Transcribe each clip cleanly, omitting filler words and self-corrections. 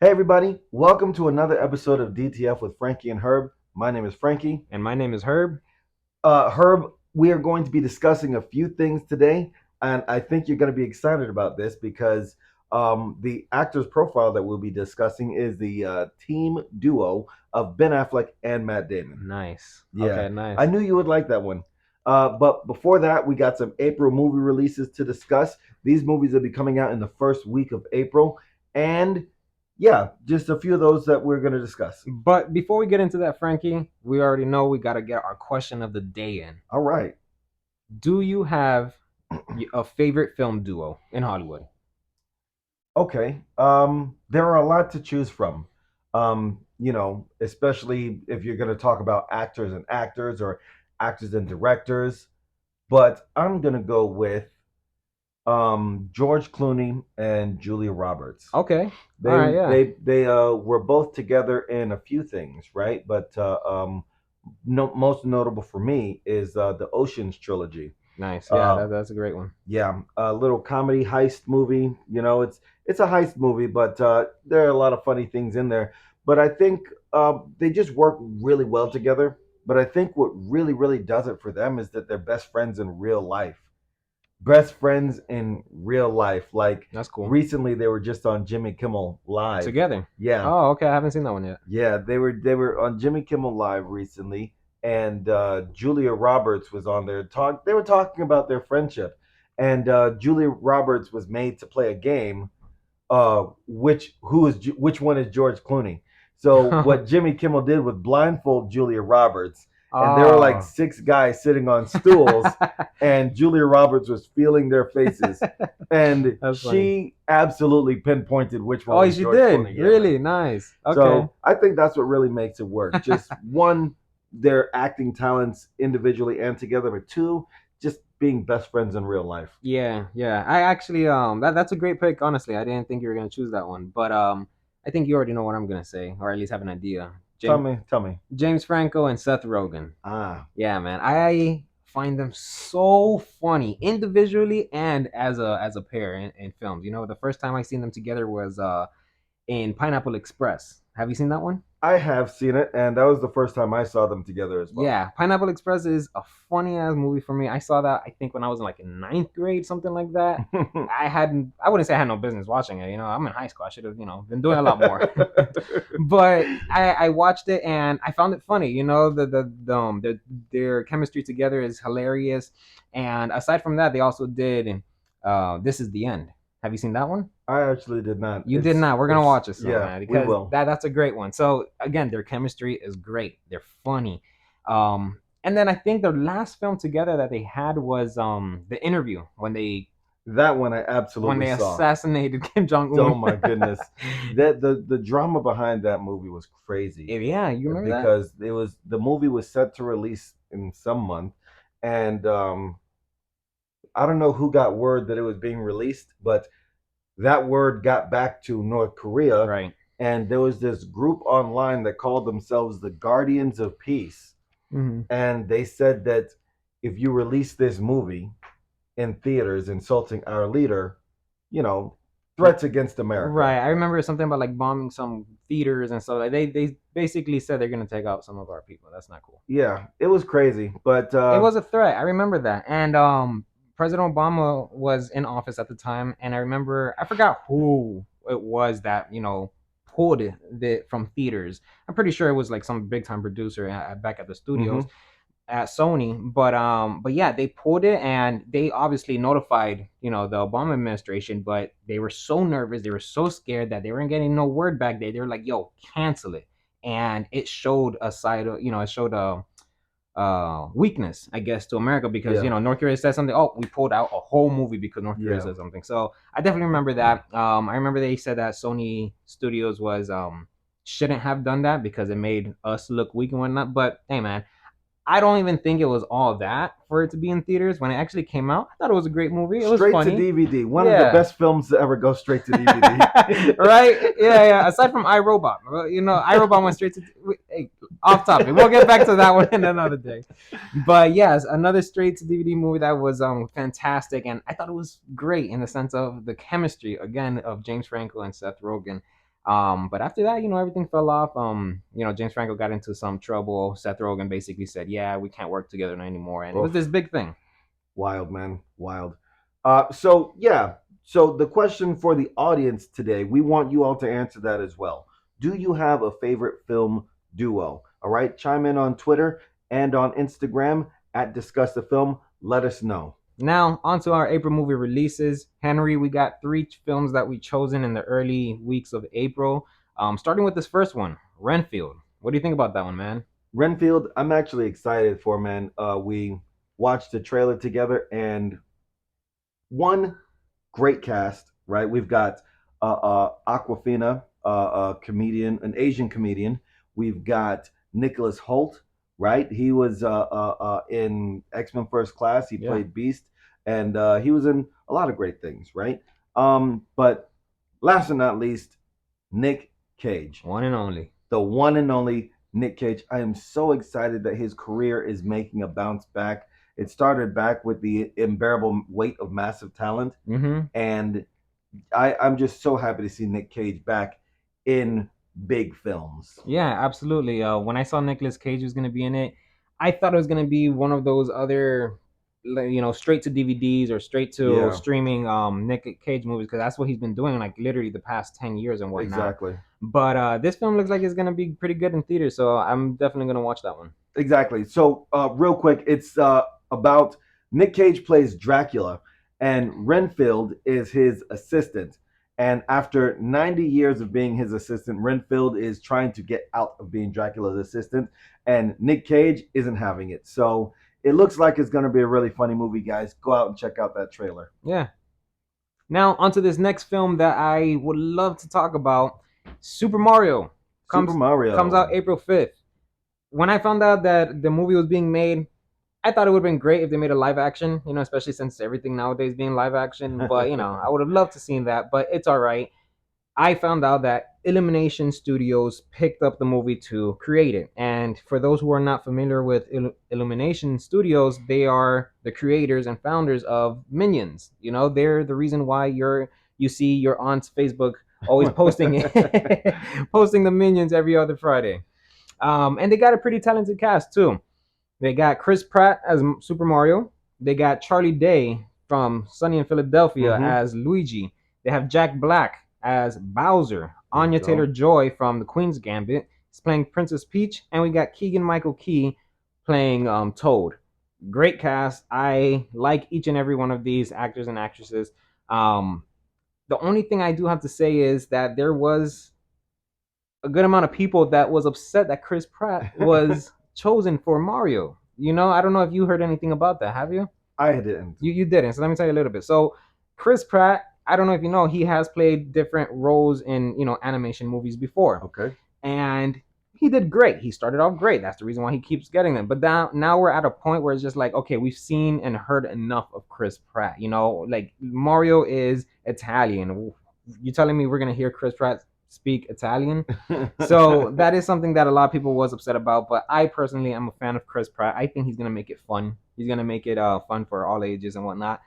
Hey everybody, welcome to another episode of DTF with Frankie and Herb. My name is Frankie. And my name is Herb. Herb, we are going to be discussing a few things today, and I think you're going to be excited about this because the actor's profile that we'll be discussing is the team duo of Ben Affleck and Matt Damon. Nice. Yeah, Okay, nice. I knew you would like that one. But before that, we got some April movie releases to discuss. These movies will be coming out in the first week of April, and yeah, just a few of those that we're going to discuss. But before we get into that, Frankie, we already know we got to get our question of the day in. All right. Do you have a favorite film duo in Hollywood? Okay. There are a lot to choose from. Especially if you're going to talk about actors or actors and directors. But I'm going to go with George Clooney and Julia Roberts. Okay. They All right, yeah. they were both together in a few things, right? But no, most notable for me is the Ocean's trilogy. Nice. Yeah, Uh, that's a great one. yeah, a little comedy heist movie. It's a heist movie, but there are a lot of funny things in there. But I think they just work really well together. But I think what really does it for them is that they're best friends in real life. Best friends in real life. Like That's cool. recently, they were just on Jimmy Kimmel Live. Together. Yeah, Oh, okay. I haven't seen that one yet. yeah, they were on Jimmy Kimmel Live recently, and Julia Roberts was on there. They were talking about their friendship, and Julia Roberts was made to play a game. Which one is George Clooney? So what Jimmy Kimmel did was blindfold Julia Roberts, and there were like Oh. six guys sitting on stools, and Julia Roberts was feeling their faces, and That's funny. she absolutely pinpointed which one Oh, was she George did. Clooney. Yeah, man. Really nice. Okay. So I think that's what really makes it work. Just one, their acting talents individually and together, but two, just being best friends in real life. Yeah, yeah. I actually that's a great pick, honestly. I didn't think you were gonna choose that one. But I think you already know what I'm gonna say, or at least have an idea. Tell me. James Franco and Seth Rogen. Ah, Yeah, man. I find them so funny individually and as a pair in films. You know, the first time I seen them together was in Pineapple Express. Have you seen that one? I have seen it, and that was the first time I saw them together as well. Yeah, Pineapple Express is a funny ass movie for me. I saw that I think when I was in like in ninth grade, something like that. I wouldn't say I had no business watching it. You know, I'm in high school. I should have, been doing a lot more. But I watched it and I found it funny. You know, their chemistry together is hilarious. And aside from that, they also did This Is the End. Have you seen that one? I actually did not. You did not. We're gonna watch it soon, Yeah, man, we because will. that's a great one. So again, their chemistry is great. They're funny. And then I think their last film together that they had was The Interview That one I when absolutely they saw. assassinated Kim Jong Oh Un. my goodness, that the drama behind that movie was crazy Yeah, you remember that? because the movie was set to release in some month, and I don't know who got word that it was being released, but that word got back to North Korea, Right. and there was this group online that called themselves the Guardians of Peace, Hmm. and they said that if you release this movie in theaters insulting our leader, you know, threats against America. Right. I remember something about like bombing some theaters and stuff. Like they basically said they're gonna take out some of our people. That's not cool. Yeah, it was crazy, but It was a threat. I remember that. And President Obama was in office at the time, and I remember I forgot who it was that pulled it from theaters. I'm pretty sure it was like some big time producer back at the studios mhm. at Sony. But yeah, they pulled it, and they obviously notified the Obama administration, but they were so nervous, they were so scared that they weren't getting no word back. They were like, "Yo, cancel it," and it showed a side of it showed a weakness, I guess, to America because Yeah, North Korea said something. Oh, we pulled out a whole movie because North Korea yeah. said something. So I definitely remember that. I remember they said that Sony Studios was shouldn't have done that because it made us look weak and whatnot. But hey, man, I don't even think it was all that for it to be in theaters. When it actually came out, I thought it was a great movie. It was Straight to funny. DVD. One of the Yeah. best films to ever go straight to DVD. Right? Yeah, yeah. Aside from iRobot, iRobot went straight to. Hey, off topic. We'll get back to that one in another day. But yes, another straight to DVD movie that was fantastic, and I thought it was great in the sense of the chemistry again of James Franco and Seth Rogen. But after that, everything fell off. James Franco got into some trouble. Seth Rogen basically said, "Yeah, we can't work together anymore," and it was this Oof. big thing. Wild, man. Wild. So yeah. So the question for the audience today, we want you all to answer that as well. Do you have a favorite film duo? All right. Chime in on Twitter and on Instagram at Discuss the Film. Let us know. Now, on to our April movie releases. Henry, we got three films that we chosen in the early weeks of April. Starting with this first one, Renfield. What do you think about that one, man? Renfield, I'm actually excited for, man. We watched the trailer together, and one, great cast, right? We've got Aquafina, a comedian, an Asian comedian. We've got Nicholas Holt, right? He was in X-Men First Class. He Yeah, played Beast, and he was in a lot of great things, right? But last but not least, Nick Cage, one and only. the one and only Nick Cage. I am so excited that his career is making a bounce back. It started back with the unbearable weight of massive talent, Mm-hmm. and I'm just so happy to see Nick Cage back in big films. Yeah, absolutely. When I saw Nicolas Cage was going to be in it, I thought it was going to be one of those other, straight to DVDs or straight to Yeah, streaming Nick Cage movies, because that's what he's been doing like literally the past 10 years and whatnot. exactly. But this film looks like it's going to be pretty good in theaters, so I'm definitely going to watch that one. Exactly. So, real quick, it's about Nick Cage plays Dracula, and Renfield is his assistant. And after 90 years of being his assistant, Renfield is trying to get out of being Dracula's assistant, and Nick Cage isn't having it. So, it looks like it's going to be a really funny movie, guys. Go out and check out that trailer. Yeah. Now, onto this next film that I would love to talk about. Super Mario Super comes comes Mario. out April 5th. When I found out that the movie was being made, I thought it would have been great if they made a live action, especially since everything nowadays being live action. But, I would have loved to seen that, but it's all right. I found out that Illumination Studios picked up the movie to create it. And for those who are not familiar with Illumination Studios, they are the creators and founders of Minions. They're the reason why you see your aunt's Facebook always posting posting the Minions every other Friday. And they got a pretty talented cast too. They got Chris Pratt as Super Mario. They got Charlie Day from Sunny in Philadelphia Mm-hmm. as Luigi. They have Jack Black as Bowser. There you Anya Taylor go. Joy from The Queen's Gambit is playing Princess Peach, and we got Keegan Michael Key playing Toad. Great cast. I like each and every one of these actors and actresses. Um, the only thing I do have to say is that there was a good amount of people that was upset that Chris Pratt was chosen for Mario. I don't know if you heard anything about that. Have you? I didn't. You didn't. So let me tell you a little bit. So Chris Pratt, I don't know if you know, he has played different roles in animation movies before, Okay. and he did great. He started off great. That's the reason why he keeps getting them. But now we're at a point where it's just like, okay, we've seen and heard enough of Chris Pratt. Like Mario is Italian. You telling me we're gonna hear Chris Pratt speak Italian? So that is something that a lot of people was upset about. But I personally am a fan of Chris Pratt. I think he's gonna make it fun. He's gonna make it fun for all ages and whatnot.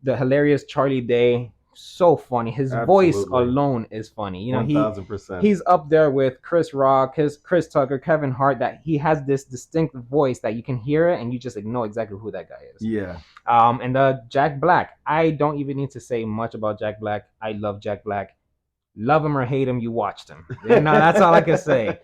The hilarious Charlie Day, so funny. His voice Absolutely. alone is funny. One thousand percent. He's up there with Chris Rock, Chris Tucker, Kevin Hart. That he has this distinct voice that you can hear it and you just know exactly who that guy is. Yeah. And the Jack Black. I don't even need to say much about Jack Black. I love Jack Black. Love him or hate him, you watched him. That's all I can say.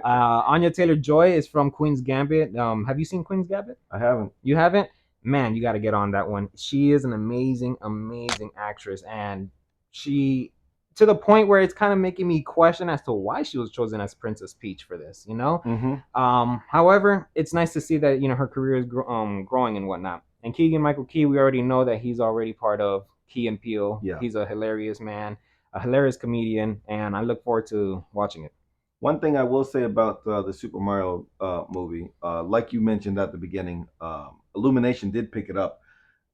Anya Taylor Joy is from Queen's Gambit. Have you seen Queen's Gambit? I haven't. You haven't? Man, you got to get on that one. She is an amazing, amazing actress, and she to the point where it's kind of making me question as to why she was chosen as Princess Peach for this. Mm-hmm. However, it's nice to see that her career is growing and whatnot. And Keegan Michael Key, we already know that he's already part of Key and Peele. Yeah. He's a hilarious man, a hilarious comedian, and I look forward to watching it. One thing I will say about the Super Mario movie, like you mentioned at the beginning, Illumination did pick it up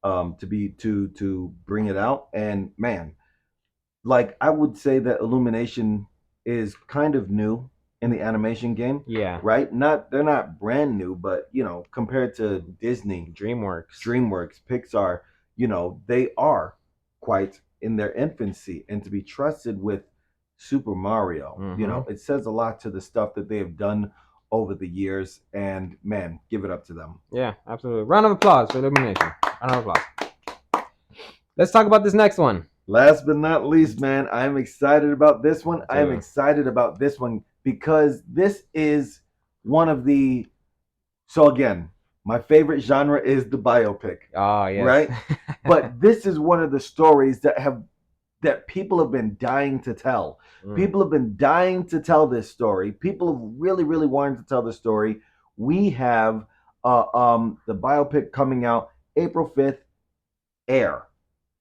to bring it out, and man, like I would say that Illumination is kind of new in the animation game, Yeah, right? Not they're not brand new, but compared to Disney, DreamWorks. DreamWorks, Pixar, they are quite in their infancy, and to be trusted with Super Mario. Mm-hmm. It says a lot to the stuff that they have done over the years, and man, give it up to them. Yeah, absolutely. Round of applause for Illumination. Round of applause. Let's talk about this next one. Last but not least, man, I am excited about this one. I am Too. excited about this one because this is one of the. So again, my favorite genre is the biopic, Oh yes. right? But this is one of the stories that people have been dying to tell. People have been dying to tell this story. People have really, really wanted to tell this story. We have the biopic coming out April 5th. Air,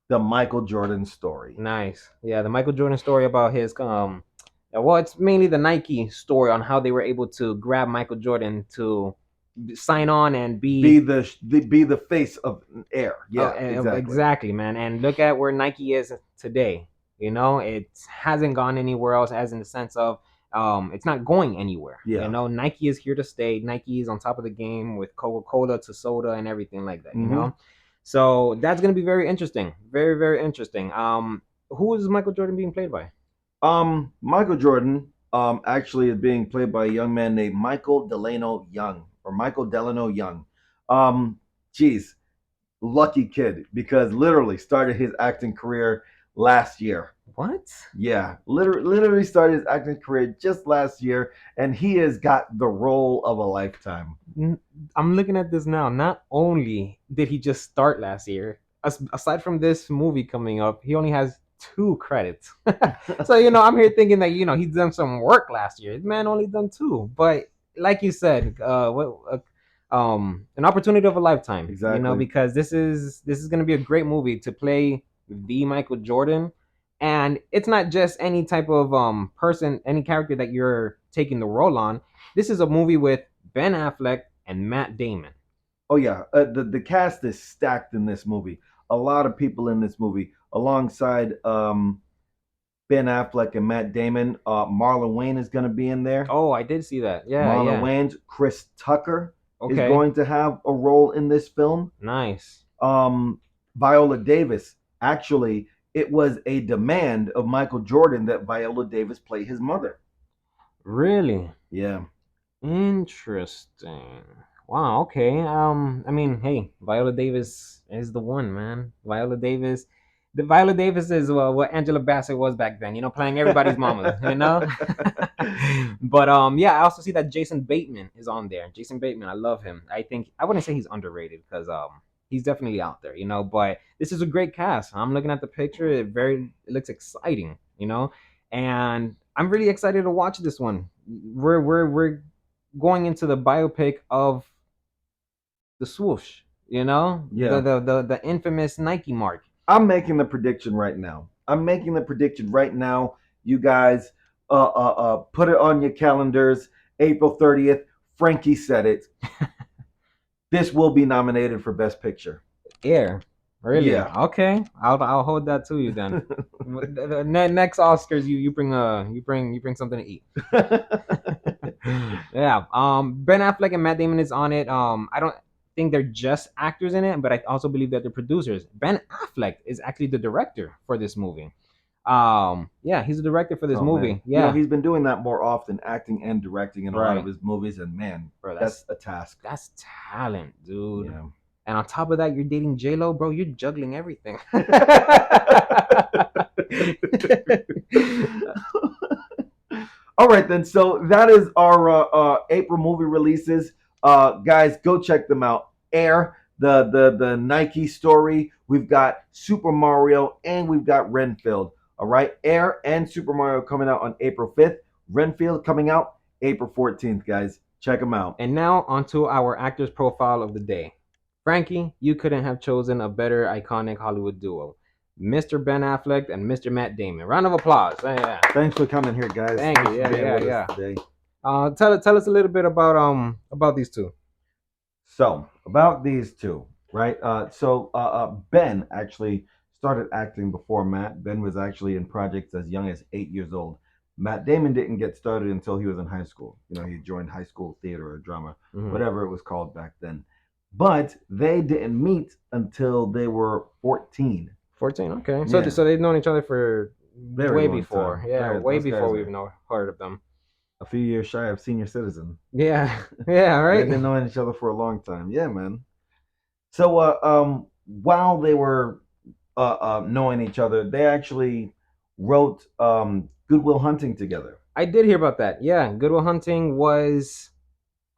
the Michael Jordan story. Nice. Yeah, the Michael Jordan story about his well, it's mainly the Nike story on how they were able to grab Michael Jordan to sign on and Be be the face of Air. Yeah, exactly. exactly, man. And look at where Nike is today. It hasn't gone anywhere else, as in the sense of it's not going anywhere. Yeah. Nike is here to stay. Nike is on top of the game with Coca-Cola to soda and everything like that. So that's gonna be very interesting. Very, very interesting. Who is Michael Jordan being played by? Michael Jordan actually is being played by a young man named Michael Delano Young or Michael Delano Young. Um, Geez, lucky kid because literally started his acting career last year. What? Yeah, literally started his acting career just last year, and he has got the role of a lifetime. I'm looking at this now. Not only did he just start last year, aside from this movie coming up, he only has 2 credits. So I'm here thinking that he's done some work last year. This man only done 2, but like you said, an opportunity of a lifetime. Exactly. Because this is gonna be a great movie to play the Michael Jordan, and it's not just any type of person, any character that you're taking the role on. This is a movie with Ben Affleck and Matt Damon. Oh yeah, the cast is stacked in this movie. A lot of people in this movie, alongside Ben Affleck and Matt Damon. Marlon Wayne is going to be in there. Oh, I did see that. Yeah, Marlon yeah. Wayne's Chris Tucker is Okay. going to have a role in this film. Nice. Viola Davis. Actually, it was a demand of Michael Jordan that Viola Davis play his mother. Really? Yeah. Interesting. Wow. Okay. I mean, hey, Viola Davis is the one, man. Viola Davis. The Viola Davis is what Angela Bassett was back then. Playing everybody's mama. But yeah, I also see that Jason Bateman is on there. Jason Bateman, I love him. I think I wouldn't say he's underrated because he's definitely out there. But this is a great cast. I'm looking at the picture. It looks exciting. And I'm really excited to watch this one. We're going into the biopic of the swoosh, Yeah. the infamous Nike mark. I'm making the prediction right now. You guys, put it on your calendars. April 30th. Frankie said it. This will be nominated for Best Picture. Air. Really? Yeah. Okay. I'll hold that to you then. The next Oscars, you bring something to eat. Yeah. Ben Affleck and Matt Damon is on it. I don't think they're just actors in it, but I also believe that they're producers. Ben Affleck is actually the director for this movie. Yeah, he's the director for this movie. Man. Yeah. He's been doing that more often, acting and directing in a lot of his movies, and man, bro, that's a task. That's talent, dude. Yeah. And on top of that, you're dating J-Lo, bro. You're juggling everything. All right, then. So that is our April movie releases. Guys, go check them out. Air, the Nike story. We've got Super Mario, and we've got Renfield. All right, Air and Super Mario coming out on April 5th. Renfield coming out April 14th, guys. Check them out. And now onto our actors profile of the day. Frankie, you couldn't have chosen a better iconic Hollywood duo. Mr. Ben Affleck and Mr. Matt Damon. Round of applause. Yeah. Thanks for coming here, guys. Thank you. Yeah. Tell us a little bit about these two. So about these two, right? Ben actually started acting before Matt. Ben was actually in projects as young as 8 years old. Matt Damon didn't get started until he was in high school. He joined high school theater or drama, whatever it was called back then. But they didn't meet until they were 14. 14, okay. So they've known each other for Very way long before. time. Yeah, way Those before guys we've are heard of them. a few years shy of senior citizen. Yeah, yeah, They've right. been knowing each other for a long time. Yeah, man. So, while they were knowing each other, they actually wrote Goodwill Hunting together. I did hear about that. Yeah, Good Will Hunting was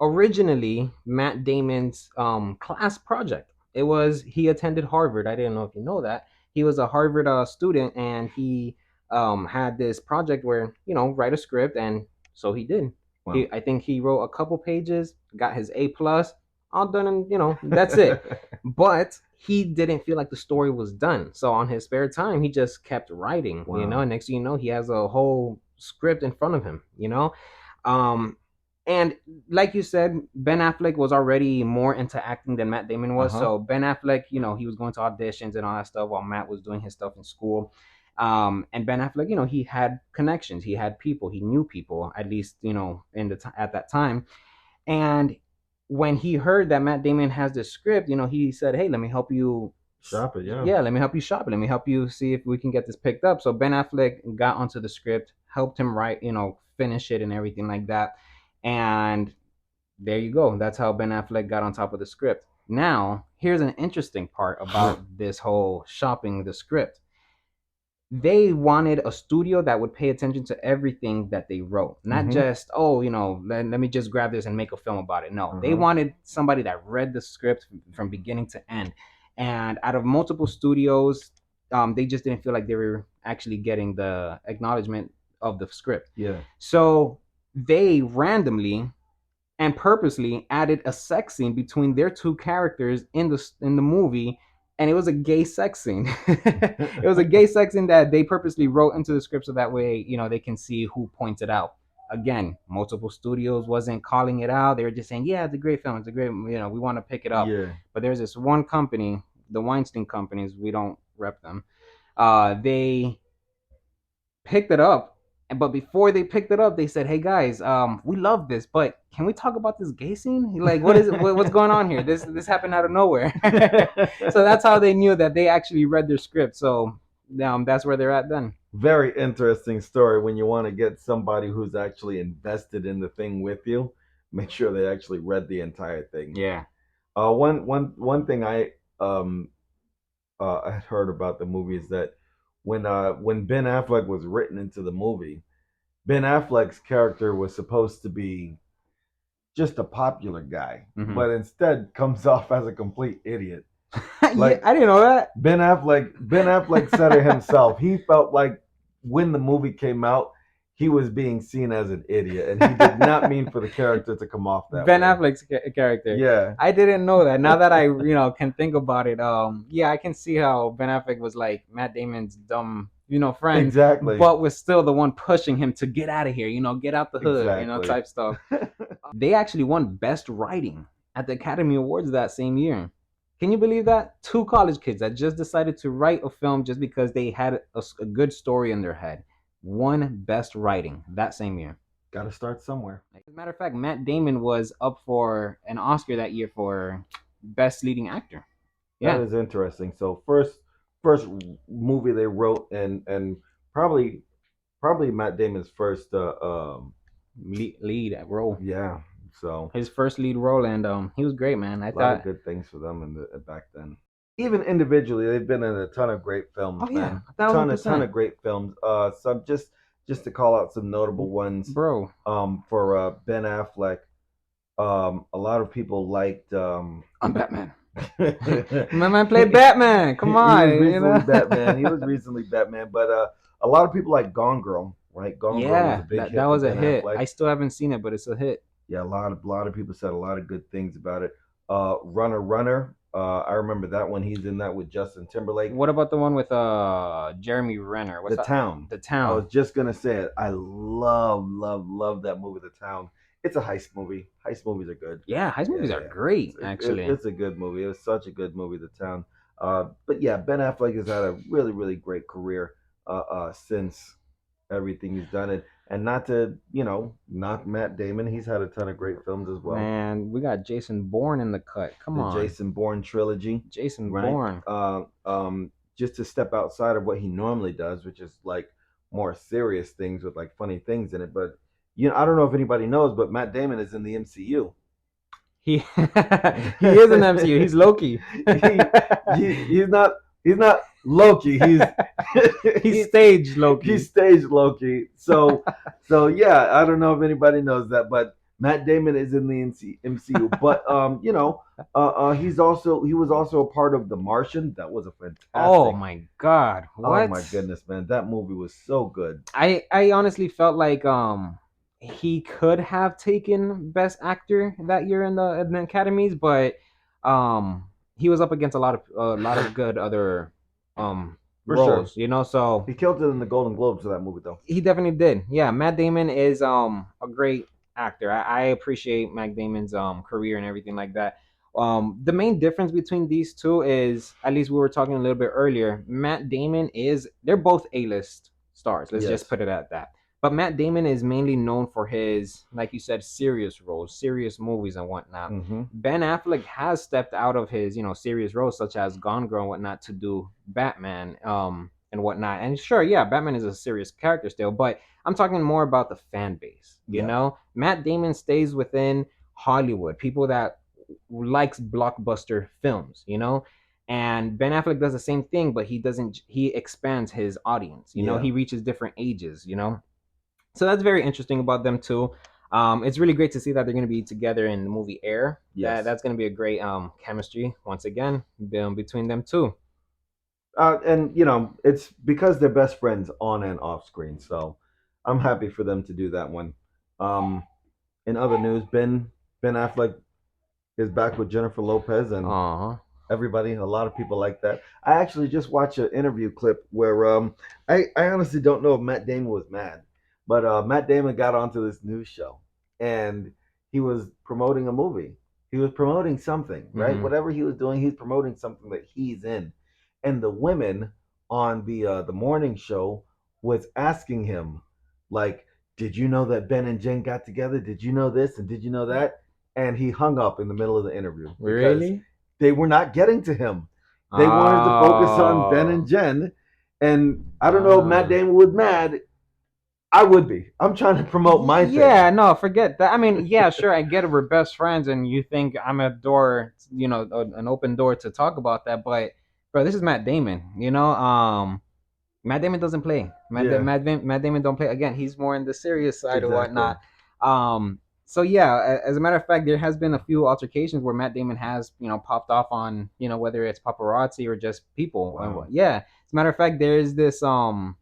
originally Matt Damon's class project. It was he attended Harvard. I didn't know if you know that. He was a Harvard student, and he had this project where write a script, and so he did. Wow. I think he wrote a couple pages, got his A+, all done, and that's it. But he didn't feel like the story was done, so on his spare time, he just kept writing. Wow. And next thing you know, he has a whole script in front of him. Um, and like you said, Ben Affleck was already more into acting than Matt Damon was. Uh-huh. So Ben Affleck, he was going to auditions and all that stuff while Matt was doing his stuff in school. And Ben Affleck, he had connections, he had people, he knew people, at least at that time. And when he heard that Matt Damon has this script, he said, "Hey, let me help you." Shop it, yeah. Yeah, let me help you shop it. Let me help you see if we can get this picked up. So Ben Affleck got onto the script, helped him write, finish it and everything like that. And there you go. That's how Ben Affleck got on top of the script. Now, here's an interesting part about this whole shopping the script. They wanted a studio that would pay attention to everything that they wrote, not just, oh, let me just grab this and make a film about it. No, they wanted somebody that read the script from beginning to end. And out of multiple studios, they just didn't feel like they were actually getting the acknowledgement of the script. Yeah. So they randomly and purposely added a sex scene between their two characters in the movie, and it was a gay sex scene. It was a gay sex scene that they purposely wrote into the script so that way they can see who pointed out. Again, multiple studios wasn't calling it out. They were just saying, yeah, it's a great film, it's a great, we want to pick it up. Yeah. But there's this one company, the Weinstein companies, we don't rep them. They picked it up, but before they picked it up, they said, "Hey guys, we love this, but can we talk about this gay scene? Like, what is it? What's going on here? This happened out of nowhere." So that's how they knew that they actually read their script. So that's where they're at then. Very interesting story when you want to get somebody who's actually invested in the thing with you. Make sure they actually read the entire thing. Yeah. One thing um I had heard about the movie is that when Ben Affleck was written into the movie, Ben Affleck's character was supposed to be just a popular guy, but instead comes off as a complete idiot. Like, yeah, I didn't know that. Ben Affleck said it himself. He felt like when the movie came out, he was being seen as an idiot, and he did not mean for the character to come off that Ben way. Affleck's character. Yeah, I didn't know that. Now that I can think about it, yeah, I can see how Ben Affleck was like Matt Damon's dumb friend, exactly. but was still the one pushing him to get out of here, get out the hood, Exactly. type stuff. They actually won Best Writing at the Academy Awards that same year. Can you believe that? Two college kids that just decided to write a film just because they had a good story in their head won Best Writing that same year. Got to start somewhere. As a matter of fact, Matt Damon was up for an Oscar that year for Best Leading Actor. Yeah, That is interesting. So first movie they wrote, and probably Matt Damon's first lead role. yeah. So His first lead role, and he was great, man. I a lot of thought. good things for them in the back then. Even individually, they've been in a ton of great films, Oh yeah, man. Ton 1,000%, of great films. Some just to call out some notable ones. bro. For Ben Affleck, a lot of people liked. I'm Batman. My man played Batman. Come on, He was recently Batman. He was recently Batman, but a lot of people like Gone Girl, right? Gone Girl was Yeah, a big hit. that for was a Ben hit. Affleck. I still haven't seen it, but it's a hit. Yeah, a lot of people said a lot of good things about it. Runner. I remember that one. He's in that with Justin Timberlake. What about the one with Jeremy Renner? What's The that? Town. The I Town. was just gonna say it. I love that movie, The Town. It's a heist movie. Heist movies are good. Yeah, heist movies are great, actually. It's a good movie. It was such a good movie, The Town. But yeah, Ben Affleck has had a really great career since everything he's done it. And not to knock Matt Damon, he's had a ton of great films as well. Man, we got Jason Bourne in the cut. Come The on, Jason Bourne trilogy, Jason right? Bourne. Just to step outside of what he normally does, which is like more serious things with like funny things in it. But I don't know if anybody knows, but Matt Damon is in the MCU. He he is an MCU. He's Loki. he, he's not Loki. He's He's he, stage he's Loki. stage Loki. So yeah, I don't know if anybody knows that, but Matt Damon is in the MCU. But he was also a part of The Martian. That was a Oh fantastic. my God. Oh What? my goodness, man, that movie was so good. I honestly felt like he could have taken Best Actor that year in the academies, but um he was up against a lot of good other For sure, roles, you know. So he killed it in the Golden Globes for that movie, though. he definitely did. Yeah, Matt Damon is a great actor. I appreciate Matt Damon's career and everything like that. The main difference between these two is, at least we were talking a little bit earlier, Matt Damon is they're both A-list stars. Let's just Yes. put it at that. But Matt Damon is mainly known for his, like you said, serious roles, serious movies and whatnot. Mm-hmm. Ben Affleck has stepped out of his, serious roles such as Gone Girl and whatnot to do Batman. And whatnot. And sure, yeah, Batman is a serious character still, but I'm talking more about the fan base. You Yeah. know, Matt Damon stays within Hollywood, people that likes blockbuster films. And Ben Affleck does the same thing, but he doesn't. He expands his audience. Yeah. He reaches different ages. So that's very interesting about them too. It's really great to see that they're going to be together in the movie Air. Yes. That's going to be a great chemistry once again between them two. And it's because they're best friends on and off screen. So I'm happy for them to do that one. Um, in other news, Ben Affleck is back with Jennifer Lopez, and Uh a lot of people like that. I actually just watched an interview clip where I honestly don't know if Matt Damon was mad, but Matt Damon got onto this news show and he was promoting a movie. He was promoting something, right? Mm-hmm. Whatever he was doing, he's promoting something that he's in. And the women on the morning show was asking him, like, "Did you know that Ben and Jen got together? Did you know this and did you know that?" And he hung up in the middle of the interview because Really? they were not getting to him. They wanted to focus on Ben and Oh. Jen. And I don't know if Matt Ah. Damon was mad. I would be. I'm trying to promote my Yeah, thing. no, forget that. I mean, yeah, sure, I get it. We're best friends, and you think I'm a door, an open door to talk about that. But, bro, this is Matt Damon. Matt Damon doesn't play. Yeah, Matt Damon don't play. Again, he's more in the serious side or exactly. whatnot. So yeah, as a matter of fact, there has been a few altercations where Matt Damon has, popped off on, whether it's paparazzi or just people. And Wow. yeah, as a matter of fact, there's this one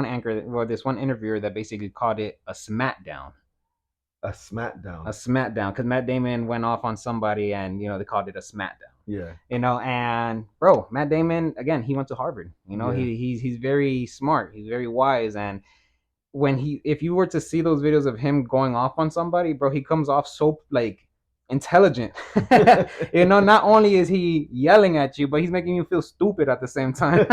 anchor, well, this one interviewer that basically called it a smackdown. A A smackdown. smackdown, because Matt Damon went off on somebody, and they called it a smackdown. Yeah, And bro, Matt Damon, again, he went to Harvard. yeah. He's very smart. He's very wise, and if you were to see those videos of him going off on somebody, bro, he comes off so like intelligent. Not only is he yelling at you, but he's making you feel stupid at the same time.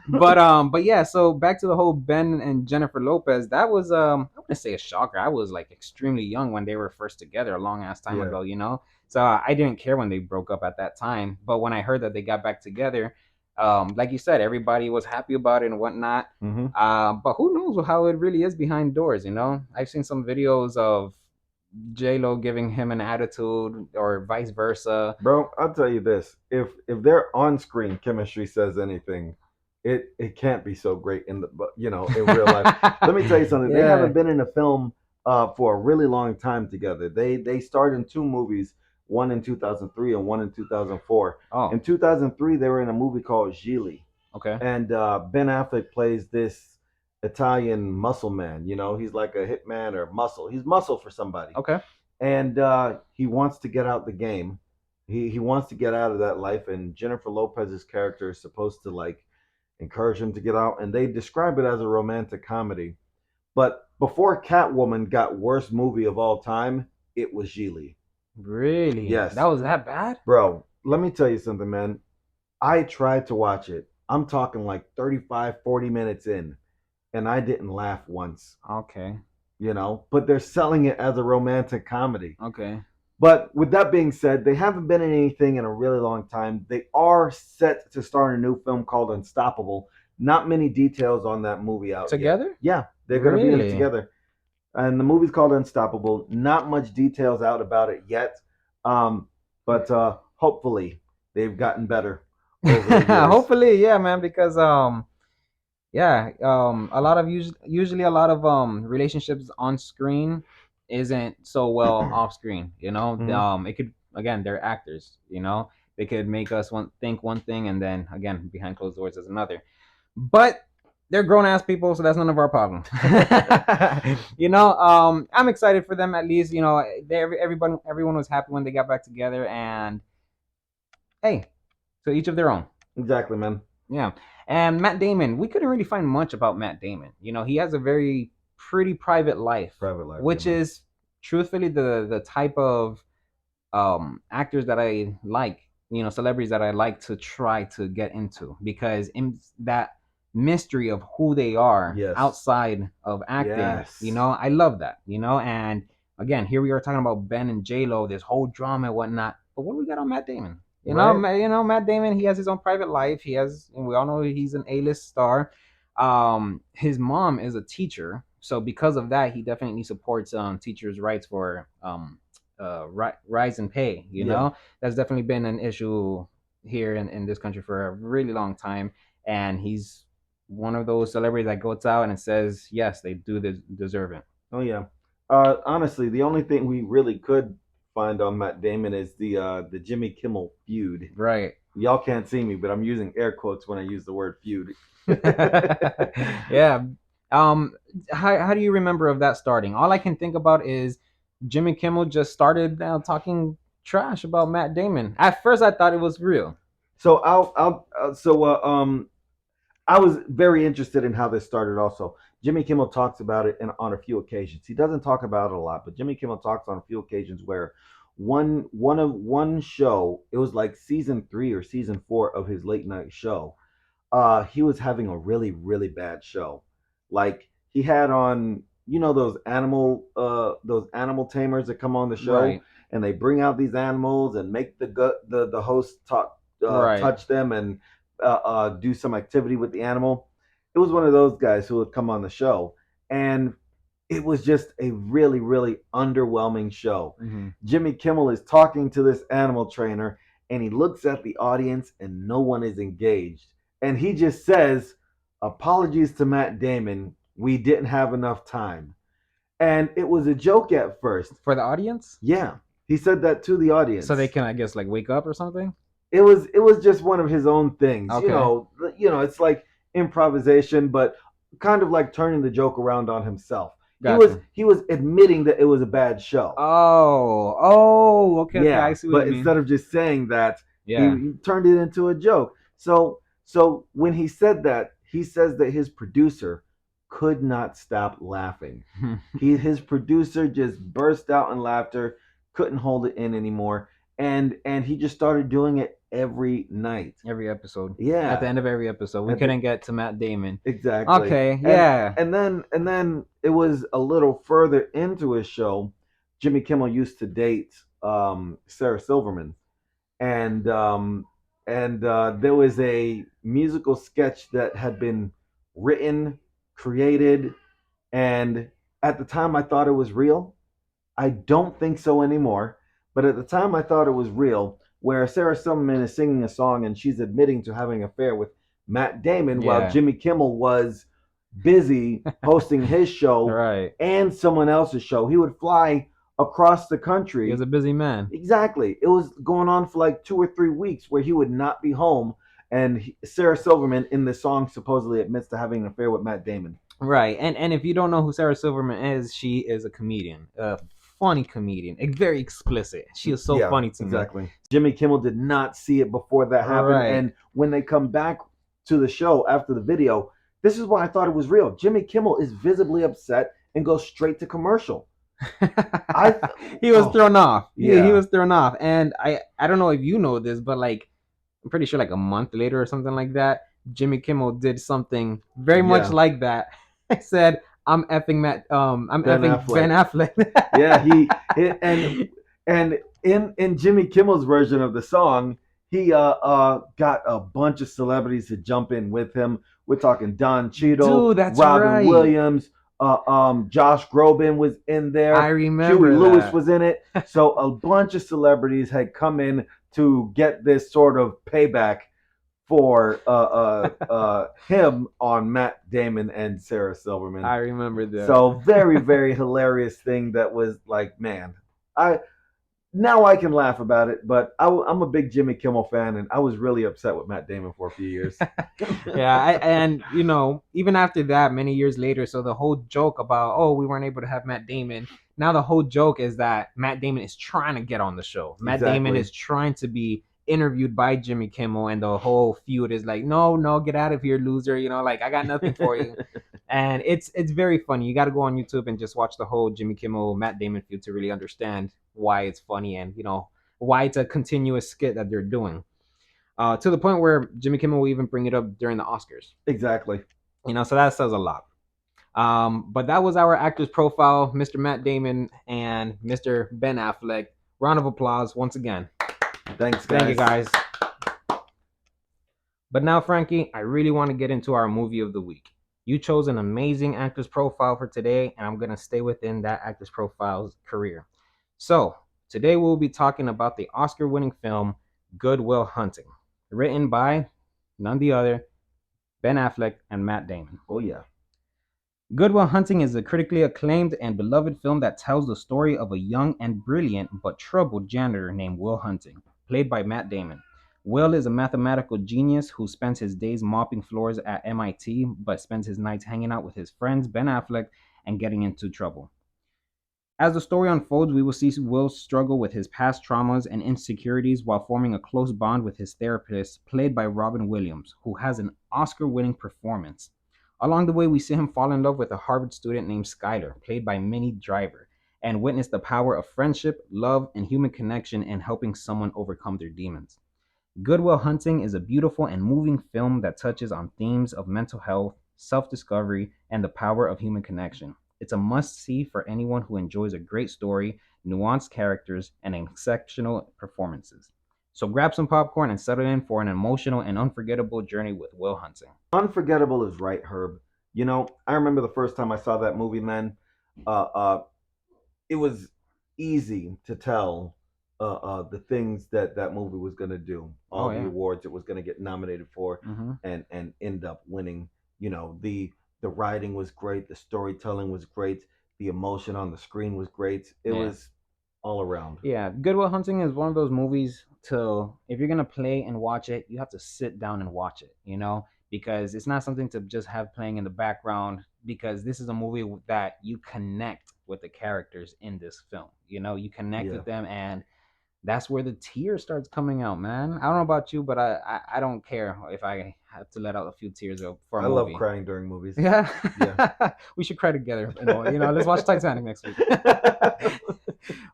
But yeah, so back to the whole Ben and Jennifer Lopez. That was I wouldn't say a shocker. I was like extremely young when they were first together a long ass time Yeah. ago. So I didn't care when they broke up at that time. But when I heard that they got back together, like you said, everybody was happy about it and whatnot. Mm-hmm. But who knows how it really is behind doors? I've seen some videos of J Lo giving him an attitude or vice versa. Bro, I'll tell you this: if their on-screen chemistry says anything, it can't be so great in in real life. Let me tell you something. They Yeah. haven't been in a film for a really long time together. They starred in two movies, one in 2003 and one in 2004. In Oh, 2003, they were in a movie called Gigli, okay. and Ben Affleck plays this Italian muscle man. He's like a hitman or muscle. He's muscle for somebody, Okay. and he wants to get out the game. He wants to get out of that life, and Jennifer Lopez's character is supposed to like encourage him to get out, and they describe it as a romantic comedy. But before Catwoman got worst movie of all time, it was Gigli. Really? That Yes, was that bad? bro. Let me tell you something, man. I tried to watch it. I'm talking like 35, 40 minutes in, and I didn't laugh once. Okay. But they're selling it as a romantic comedy. Okay. But with that being said, they haven't been in anything in a really long time. They are set to star in a new film called Unstoppable. Not many details on that movie out yet. Together? Yeah, they're gonna be in it Really? together, and the movie's called Unstoppable. Not much details out about it yet, um, but hopefully they've gotten better over the years. Hopefully, yeah, man, because yeah, a lot of usually a lot of relationships on screen isn't so well off screen, you know. Mhm. It could, again, they're actors, you know. They could make us think one thing and then again behind closed doors is another. But they're grown ass people, so that's none of our problem. You know, I'm excited for them at least. You know, everyone was happy when they got back together, and hey, so each of their own. Exactly, man. Yeah. And Matt Damon, we couldn't really find much about Matt Damon. You know, he has a very pretty private life, Private life, yeah, which man. is truthfully the type of actors that I like, you know, celebrities that I like to try to get into, because in that mystery of who they are Yes. outside of acting, you Yes. know, I love that, you know. And again, here we are talking about Ben and J Lo, this whole drama and whatnot. But what do we got on Matt Damon? Right. You know, Matt Damon. He has his own private life. He has, and we all know he's an A-list star. His mom is a teacher, so because of that, he definitely supports teachers' rights for rise in pay. You Yeah. know, that's definitely been an issue here in this country for a really long time, and he's one of those celebrities that goes out and says, yes, they do deserve it. Oh yeah. Honestly, the only thing we really could find on Matt Damon is the Jimmy Kimmel feud. Right. Y'all can't see me, but I'm using air quotes when I use the word feud. Yeah. Um, how do you remember of that starting? All I can think about is Jimmy Kimmel just started talking trash about Matt Damon. At first, I thought it was real. So I was very interested in how this started. Also, Jimmy Kimmel talks about it on a few occasions. He doesn't talk about it a lot, but Jimmy Kimmel talks on a few occasions where one show, it was like season 3 or season 4 of his late night show. He was having a really bad show. Like he had on, those animal tamers that come on the show, Right. and they bring out these animals and make the host Right. touch them and do some activity with the animal. It was one of those guys who would come on the show, and it was just a really underwhelming show. Hmm. Jimmy Kimmel is talking to this animal trainer, and he looks at the audience, and no one is engaged. And he just says, "Apologies to Matt Damon, we didn't have enough time." And it was a joke at first. For the audience, Yeah, he said that to the so they audience. can, I guess, like wake up or something. It was just one of his own things. Okay. It's like improvisation, but kind of like turning the joke around on himself. He was Gotcha. he was admitting that it was a bad show. Oh, okay, okay. I Yeah, see what you but mean. instead of just saying that, Yeah. he turned it into a joke. So when he said that, he says that his producer could not stop laughing. His producer just burst out in laughter, couldn't hold it in anymore, and he just started doing it every night. Every episode. At the Yeah, end of every episode, we at the, couldn't get to Matt Damon. exactly. Okay, And yeah. and then it was a little further into his show. Jimmy Kimmel used to date Sarah Silverman, and there was a musical sketch that had been written, created, and at the time I thought it was real. I don't think so anymore, but at the time I thought it was real, where Sarah Silverman is singing a song and she's admitting to having an affair with Matt Damon while Yeah. Jimmy Kimmel was busy hosting his show Right. and someone else's show. He would fly across the He was country. a busy man. Exactly. It was going on for like 2 or 3 weeks where he would not be home. And Sarah Silverman in the song supposedly admits to having an affair with Matt Damon. Right. And if you don't know who Sarah Silverman is, she is a comedian. A funny comedian. Very explicit. She is so Yeah, funny to me. exactly. Jimmy Kimmel did not see it before that happened. Right. And when they come back to the show after the video, this is why I thought it was real. Jimmy Kimmel is visibly upset and goes straight to commercial. I He was oh thrown off. He yeah. was thrown off. And I don't know if you know this, but like I'm pretty sure like a month later or something like that, Jimmy Kimmel did something very much Yeah. like that. I said, I'm Ben effing Ben Affleck. Affleck. Yeah, and in Jimmy Kimmel's version of the song, he got a bunch of celebrities to jump in with him, We're talking Don Cheadle, Dude, that's Robin right. Williams, Josh Groban was in I there, Huey remember Lewis that. was in it. So a bunch of celebrities had come in to get this sort of payback for him on Matt Damon and Sarah Silverman. I remember So that. very, very hilarious thing that was like, man, I now I can laugh about it, but I'm a big Jimmy Kimmel fan, and I was really upset with Matt Damon for a few years. Yeah, and even after that, many years later, so the whole joke about, oh, we weren't able to have Matt Damon. Now the whole joke is that Matt Damon is trying to get on the show. Matt Damon Exactly. is trying to be interviewed by Jimmy Kimmel, and the whole feud is like, no, no, get out of here, loser. Like I got nothing for you. And it's very funny. You got to go on YouTube and just watch the whole Jimmy Kimmel Matt Damon feud to really understand why it's funny, and why it's a continuous skit that they're doing. To the point where Jimmy Kimmel will even bring it up during the Oscars. Exactly. So that says a lot. But that was our actors profile, Mr. Matt Damon and Mr. Ben Affleck. Round of applause once again. Thanks, Thank you, guys. guys. But now, Frankie, I really want to get into our movie of the week. You chose an amazing actor's profile for today, and I'm going to stay within that actor's profile's career. So, today we'll be talking about the Oscar winning film Good Will Hunting, written by none the other Ben Affleck and Matt Damon. Oh yeah. Good Will Hunting is a critically acclaimed and beloved film that tells the story of a young and brilliant but troubled janitor named Will Hunting, played by Matt Damon. Will is a mathematical genius who spends his days mopping floors at MIT, but spends his nights hanging out with his friends Ben Affleck and getting into trouble. As the story unfolds, we will see Will struggle with his past traumas and insecurities while forming a close bond with his therapist, played by Robin Williams, who has an Oscar winning performance. Along the way, we see him fall in love with a Harvard student named Skylar, played by Minnie Driver, and witness the power of friendship, love, and human connection in helping someone overcome their demons. Good Will Hunting is a beautiful and moving film that touches on themes of mental health, self discovery, and the power of human connection. It's a must see for anyone who enjoys a great story, nuanced characters, and exceptional performances. So grab some popcorn and settle in for an emotional and unforgettable journey with Will Hunting. Unforgettable is right, Herb. I remember the first time I saw that movie, man. Uh, uh, it was easy to tell the things that that movie was going to do, Oh, all the yeah. awards it was going to get nominated for, Mm-hmm. and end up winning. The writing was great, the storytelling was great, the emotion on the screen was great. It Yeah. was all around. Yeah, Good Will Hunting is one of those movies to if you're gonna play and watch it, you have to sit down and watch it, because it's not something to just have playing in the background. Because this is a movie that you connect with the characters in this film. You connect Yeah, with them, and that's where the tear starts coming out, man. I don't know about you, but I don't care if I have to let out a few tears for a I love movie. crying during movies. Yeah, Yeah. we should cry together. Let's watch Titanic next week.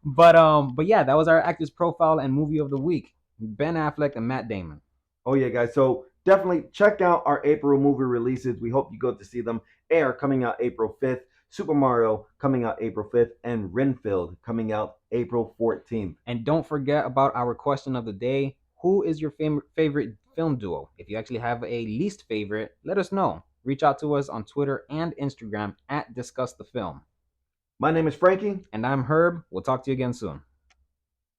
But yeah, that was our actors profile and movie of the week: Ben Affleck and Matt Damon. Oh yeah, guys. So definitely check out our April movie releases. We hope you go to see them. Air coming out April 5th, Super Mario coming out April 5th, and Renfield coming out April 14th. And don't forget about our question of the day: who is your favorite film duo? If you actually have a least favorite, let us know. Reach out to us on Twitter and Instagram at Discuss the Film. My name is Frankie. And I'm Herb. We'll talk to you again soon.